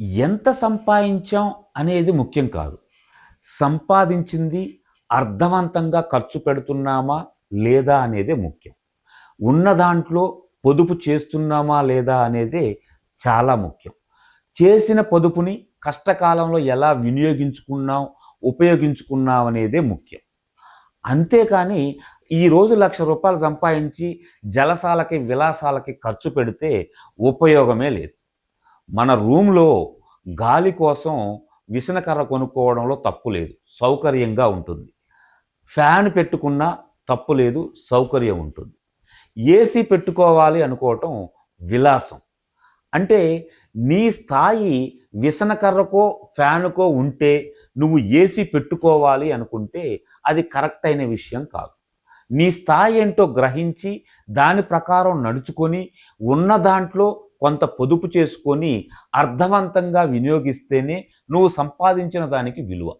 ఎంత సంపాదించాం అనేది ముఖ్యం కాదు. సంపాదించింది అర్థవంతంగా ఖర్చు పెడుతున్నామా లేదా అనేదే ముఖ్యం. ఉన్న దాంట్లో పొదుపు చేస్తున్నామా లేదా అనేదే చాలా ముఖ్యం. చేసిన పొదుపుని కష్టకాలంలో ఎలా ఉపయోగించుకున్నాం అనేదే ముఖ్యం. అంతేకాని ఈరోజు ₹1,00,000 సంపాదించి జలసాలకి, విలాసాలకి ఖర్చు పెడితే ఉపయోగమే లేదు. మన రూమ్‌లో గాలి కోసం విసనకర్ర కొనుక్కోవడంలో తప్పు లేదు. సౌకర్యంగా ఉంటుంది. ఫ్యాన్ పెట్టుకున్నా తప్పు లేదు. సౌకర్యం ఉంటుంది. ఏసీ పెట్టుకోవాలి అనుకోవటం విలాసం. అంటే నీ స్థాయి విసనకర్రకో, ఫ్యానుకో ఉంటే నువ్వు ఏసీ పెట్టుకోవాలి అనుకుంటే అది కరెక్ట్ అయిన విషయం కాదు. నీ స్థాయి ఏంటో గ్రహించి దాని ప్రకారం నడుచుకొని ఉన్న దాంట్లో కొంత పొదుపు చేసుకొని అర్థవంతంగా వినియోగిస్తేనే నువ్వు సంపాదించిన దానికి విలువ.